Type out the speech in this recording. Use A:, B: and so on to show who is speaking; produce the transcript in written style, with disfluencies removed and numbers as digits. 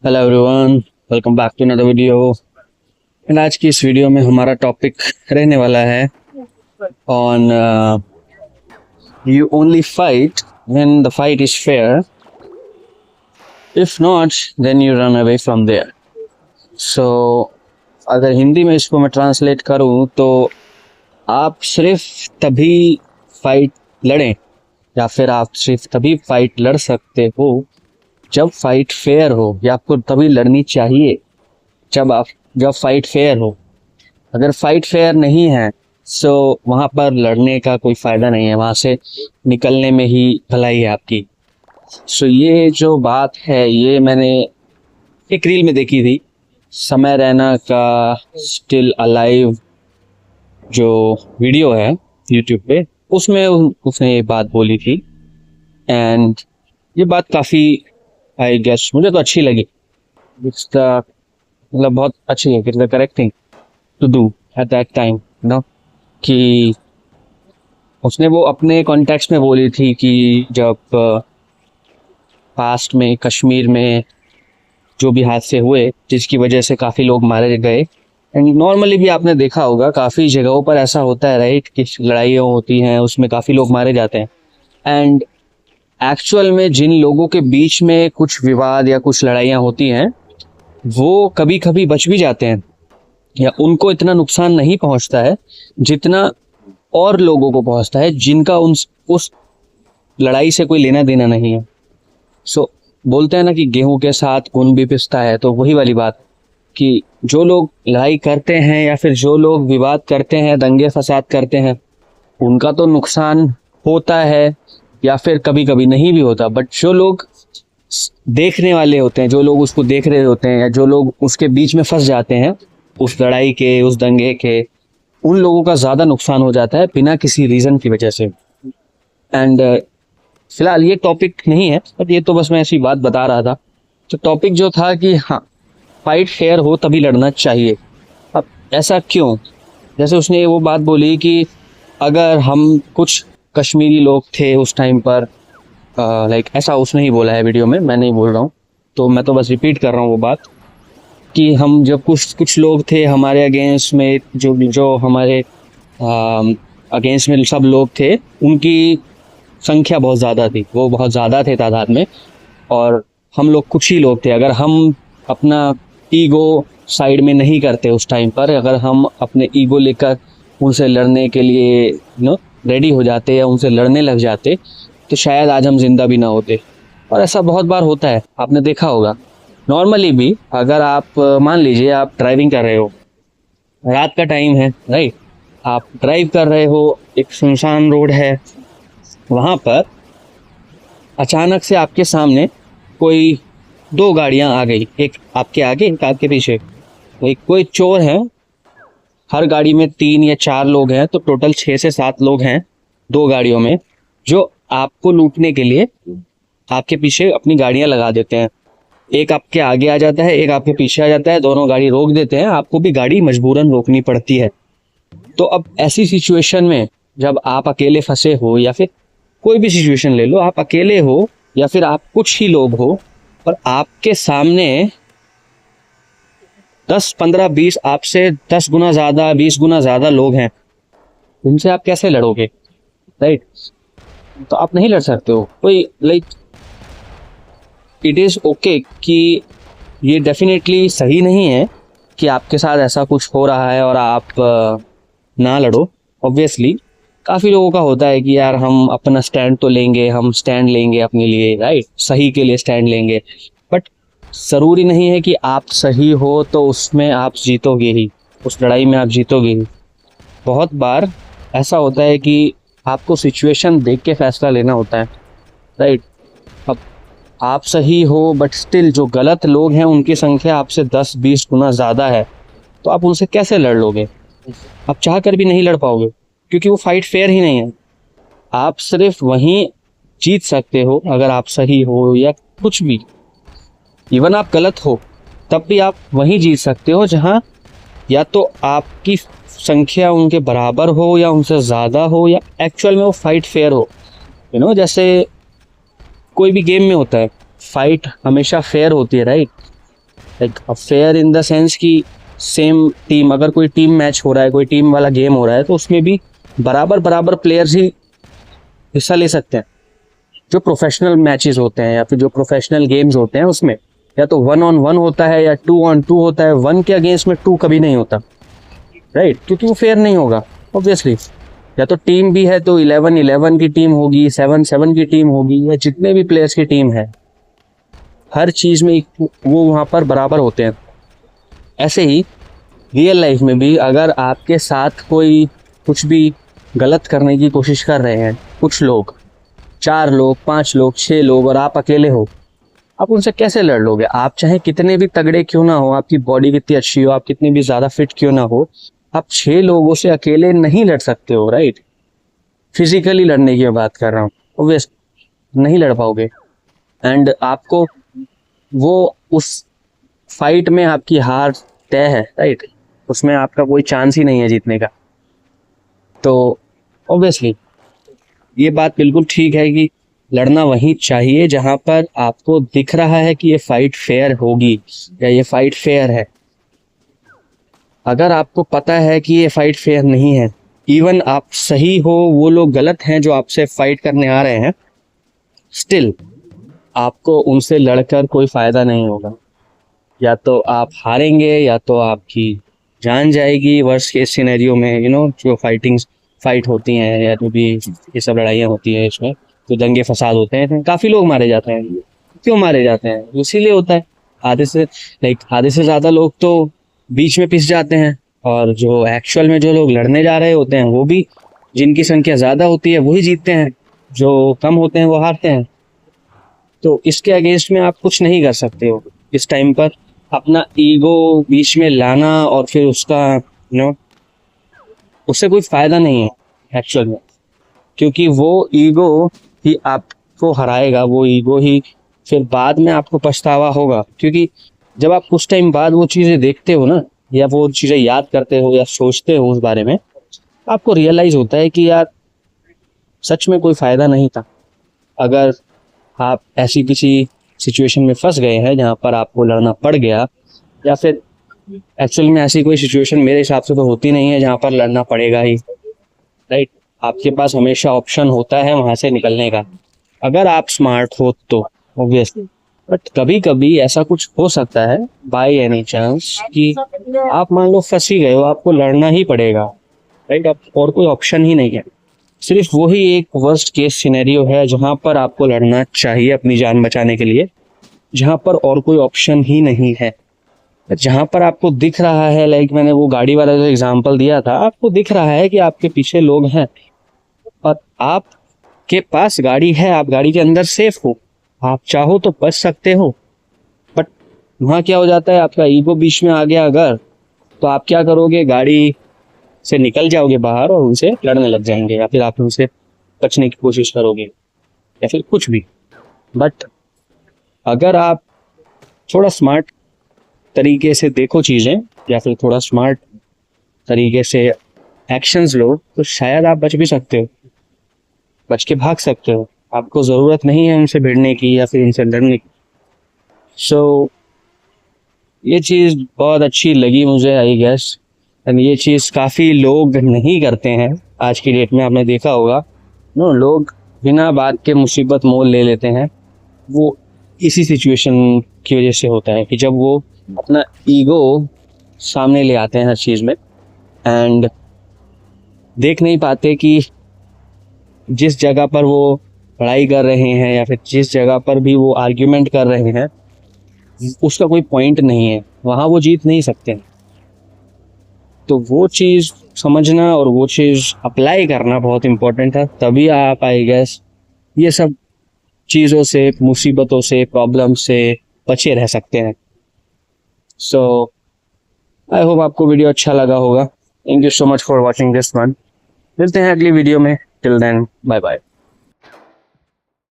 A: Hello everyone, welcome back to another video. And आज की इस वीडियो में हमारा टॉपिक रहने वाला है on you only fight when the fight is fair, if not then you run away from there. So अगर हिंदी में इसको मैं ट्रांसलेट करूँ तो आप सिर्फ तभी फाइट लड़ें या फिर आप सिर्फ तभी फाइट लड़ सकते हो जब फाइट फेयर हो, या आपको तभी लड़नी चाहिए जब फाइट फेयर हो। अगर फाइट फेयर नहीं है सो वहाँ पर लड़ने का कोई फ़ायदा नहीं है, वहाँ से निकलने में ही भलाई है आपकी। सो ये जो बात है ये मैंने एक रील में देखी थी, समय रैना का स्टिल अलाइव जो वीडियो है यूट्यूब पे, उसमें उसने ये बात बोली थी। एंड ये बात काफ़ी आई गेस मुझे तो अच्छी लगी। इट्स द मतलब बहुत अच्छी है, it's the correct thing to do at that time no, कि उसने वो अपने कॉन्टेक्स्ट में बोली थी कि जब पास्ट में कश्मीर में जो भी हादसे हुए जिसकी वजह से काफ़ी लोग मारे गए। एंड नॉर्मली भी आपने देखा होगा काफ़ी जगहों पर ऐसा होता है राइट, कि लड़ाइयाँ होती हैं उसमें काफ़ी लोग मारे जाते हैं। एंड एक्चुअल में जिन लोगों के बीच में कुछ विवाद या कुछ लड़ाइयाँ होती हैं वो कभी कभी बच भी जाते हैं, या उनको इतना नुकसान नहीं पहुंचता है जितना और लोगों को पहुंचता है जिनका उस लड़ाई से कोई लेना देना नहीं है। सो बोलते हैं ना कि गेहूं के साथ खून भी पिसता है, तो वही वाली बात कि जो लोग लड़ाई करते हैं या फिर जो लोग विवाद करते हैं, दंगे फसाद करते हैं, उनका तो नुकसान होता है या फिर कभी कभी नहीं भी होता। बट जो लोग देखने वाले होते हैं, जो लोग उसको देख रहे होते हैं, या जो लोग उसके बीच में फंस जाते हैं उस लड़ाई के, उस दंगे के, उन लोगों का ज़्यादा नुकसान हो जाता है बिना किसी रीज़न की वजह से। एंड फिलहाल ये टॉपिक नहीं है, बट ये तो बस मैं ऐसी बात बता रहा था। तो टॉपिक जो था कि हाँ, फाइट फेयर हो तभी लड़ना चाहिए। अब ऐसा क्यों? जैसे उसने वो बात बोली कि अगर हम कुछ कश्मीरी लोग थे उस टाइम पर, लाइक ऐसा उसने ही बोला है वीडियो में, मैं नहीं बोल रहा हूँ, तो मैं तो बस रिपीट कर रहा हूँ वो बात, कि हम जब कुछ लोग थे हमारे अगेंस्ट में, जो हमारे अगेंस्ट में सब लोग थे, उनकी संख्या बहुत ज़्यादा थी, वो बहुत ज़्यादा थे तादाद में, और हम लोग कुछ ही लोग थे। अगर हम अपना ईगो साइड में नहीं करते उस टाइम पर, अगर हम अपने ईगो लेकर उनसे लड़ने के लिए रेडी हो जाते या उनसे लड़ने लग जाते, तो शायद आज हम जिंदा भी ना होते। और ऐसा बहुत बार होता है, आपने देखा होगा। नॉर्मली भी अगर आप मान लीजिए आप ड्राइविंग कर रहे हो, रात का टाइम है राइट, आप ड्राइव कर रहे हो, एक सुनसान रोड है, वहाँ पर अचानक से आपके सामने कोई दो गाड़ियाँ आ गई, एक आपके आगे एक आपके पीछे। कोई चोर है, हर गाड़ी में 3 या 4 लोग हैं, तो टोटल 6 से 7 लोग हैं दो गाड़ियों में, जो आपको लूटने के लिए आपके पीछे अपनी गाड़ियां लगा देते हैं। एक आपके आगे आ जाता है, एक आपके पीछे आ जाता है, दोनों गाड़ी रोक देते हैं, आपको भी गाड़ी मजबूरन रोकनी पड़ती है। तो अब ऐसी सिचुएशन में जब आप अकेले फंसे हो, या फिर कोई भी सिचुएशन ले लो, आप अकेले हो या फिर आप कुछ ही लोग हो, और आपके सामने 10, 15, 20, आपसे 10 गुना ज़्यादा, 20 गुना ज़्यादा लोग हैं, उनसे आप कैसे लड़ोगे राइट? तो आप नहीं लड़ सकते हो। कोई लाइक इट इज़ ओके कि ये डेफिनेटली सही नहीं है कि आपके साथ ऐसा कुछ हो रहा है और आप ना लड़ो। ऑब्वियसली काफ़ी लोगों का होता है कि यार हम अपना स्टैंड तो लेंगे, हम स्टैंड लेंगे अपने लिए राइट, सही के लिए स्टैंड लेंगे। बट ज़रूरी नहीं है कि आप सही हो तो उसमें आप जीतोगे ही, उस लड़ाई में आप जीतोगे ही। बहुत बार ऐसा होता है कि आपको सिचुएशन देख के फैसला लेना होता है राइट। अब आप सही हो बट स्टिल जो गलत लोग हैं उनकी संख्या आपसे 10-20 गुना ज़्यादा है, तो आप उनसे कैसे लड़ लोगे? आप चाह कर भी नहीं लड़ पाओगे, क्योंकि वो फाइट फेयर ही नहीं है। आप सिर्फ वहीं जीत सकते हो अगर आप सही हो, या कुछ भी, इवन आप गलत हो तब भी आप वहीं जीत सकते हो जहाँ या तो आपकी संख्या उनके बराबर हो या उनसे ज़्यादा हो, या एक्चुअल में वो फाइट फेयर हो। जैसे कोई भी गेम में होता है, फाइट हमेशा फेयर होती है right. Like fair in the sense कि सेम टीम, अगर कोई टीम मैच हो रहा है, कोई टीम वाला गेम हो रहा है, तो उसमें भी बराबर बराबर प्लेयर्स ही हिस्सा ले सकते हैं। जो प्रोफेशनल मैचेस होते हैं या फिर जो प्रोफेशनल गेम्स होते हैं उसमें या तो 1-on-1 होता है या 2-on-2 होता है। 1 के अगेंस्ट में 2 कभी नहीं होता, राइट? क्योंकि वो फेयर नहीं होगा ऑब्वियसली। या तो टीम भी है तो 11-11 की टीम होगी, 7-7 की टीम होगी, या जितने भी प्लेयर्स की टीम है, हर चीज़ में वो वहाँ पर बराबर होते हैं। ऐसे ही रियल लाइफ में भी अगर आपके साथ कोई कुछ भी गलत करने की कोशिश कर रहे हैं, कुछ लोग, 4 लोग, 5 लोग, 6 लोग, और आप अकेले हो, आप उनसे कैसे लड़ लोगे? आप चाहे कितने भी तगड़े क्यों ना हो, आपकी बॉडी कितनी अच्छी हो, आप कितनी भी ज़्यादा फिट क्यों ना हो, आप 6 लोगों से अकेले नहीं लड़ सकते हो, राइट? फिजिकली लड़ने की मैं बात कर रहा हूँ, ऑब्वियस नहीं लड़ पाओगे। एंड आपको वो उस फाइट में आपकी हार तय है, राइट? उसमें आपका कोई चांस ही नहीं है जीतने का। तो ऑब्वियसली ये बात बिल्कुल ठीक है कि लड़ना वहीं चाहिए जहां पर आपको दिख रहा है कि ये फाइट फेयर होगी या ये फाइट फेयर है। अगर आपको पता है कि ये फाइट फेयर नहीं है, इवन आप सही हो, वो लोग गलत हैं जो आपसे फाइट करने आ रहे हैं, स्टिल आपको उनसे लड़कर कोई फायदा नहीं होगा। या तो आप हारेंगे या तो आपकी जान जाएगी वर्स्ट केस सिनेरियो में। जो फाइट होती हैं या जो भी ये सब लड़ाइयाँ होती हैं, इसमें जो दंगे फसाद होते हैं, काफ़ी लोग मारे जाते हैं। क्यों मारे जाते हैं? इसीलिए होता है आधे से ज़्यादा लोग तो बीच में पिस जाते हैं, और जो एक्चुअल में जो लोग लड़ने जा रहे होते हैं वो भी, जिनकी संख्या ज़्यादा होती है वही जीतते हैं, जो कम होते हैं वो हारते हैं। तो इसके अगेंस्ट में आप कुछ नहीं कर सकते हो इस टाइम पर। अपना ईगो बीच में लाना और फिर उसका उससे कोई फायदा नहीं है एक्चुअल में, क्योंकि वो ईगो ही आपको हराएगा। वो ईगो ही फिर बाद में आपको पछतावा होगा, क्योंकि जब आप कुछ टाइम बाद वो चीज़ें देखते हो ना, या वो चीज़ें याद करते हो या सोचते हो उस बारे में, आपको रियलाइज होता है कि यार सच में कोई फायदा नहीं था। अगर आप ऐसी किसी सिचुएशन में फंस गए हैं जहाँ पर आपको लड़ना पड़ गया, या फिर एक्चुअल में ऐसी कोई सिचुएशन मेरे हिसाब से तो होती नहीं है जहाँ पर लड़ना पड़ेगा ही, राइट? आपके पास हमेशा ऑप्शन होता है वहाँ से निकलने का, अगर आप स्मार्ट हो तो ऑब्वियसली। बट कभी कभी ऐसा कुछ हो सकता है बाय एनी चांस कि आप मान लो फंस ही गए हो, आपको लड़ना ही पड़ेगा, राइट? अब और कोई ऑप्शन ही नहीं है। सिर्फ वही एक वर्स्ट केस सिनेरियो है जहाँ पर आपको लड़ना चाहिए अपनी जान बचाने के लिए, जहाँ पर और कोई ऑप्शन ही नहीं है। जहाँ पर आपको दिख रहा है, लाइक मैंने वो गाड़ी वाला जो एग्जांपल दिया था, आपको दिख रहा है कि आपके पीछे लोग हैं और आपके पास गाड़ी है, आप गाड़ी के अंदर सेफ हो, आप चाहो तो बच सकते हो। बट वहाँ क्या हो जाता है, आपका ईगो बीच में आ गया अगर, तो आप क्या करोगे? गाड़ी से निकल जाओगे बाहर और उनसे लड़ने लग जाएंगे, या फिर आप उनसे बचने की कोशिश करोगे, या फिर कुछ भी। बट अगर आप थोड़ा स्मार्ट तरीके से देखो चीज़ें, या फिर थोड़ा स्मार्ट तरीके से एक्शंस लो, तो शायद आप बच भी सकते हो, बच के भाग सकते हो। आपको ज़रूरत नहीं है उनसे भिड़ने की या फिर उनसे लड़ने की। सो ये चीज़ बहुत अच्छी लगी मुझे, आई गेस। एंड ये चीज़ काफ़ी लोग नहीं करते हैं आज की डेट में, आपने देखा होगा। लोग बिना बात के मुसीबत मोल ले लेते हैं। वो इसी सिचुएशन की वजह से होता है कि जब वो अपना ईगो सामने ले आते हैं हर चीज़ में, एंड देख नहीं पाते कि जिस जगह पर वो लड़ाई कर रहे हैं या फिर जिस जगह पर भी वो आर्ग्यूमेंट कर रहे हैं, उसका कोई पॉइंट नहीं है, वहाँ वो जीत नहीं सकते। तो वो चीज़ समझना और वो चीज़ अप्लाई करना बहुत इम्पोर्टेंट है, तभी आप आई गेस ये सब चीज़ों से, मुसीबतों से, प्रॉब्लम से बचे रह सकते हैं। सो आई होप आपको वीडियो अच्छा लगा होगा। Thank you so much for watching this one. मिलते हैं अगली वीडियो में। Till then bye bye.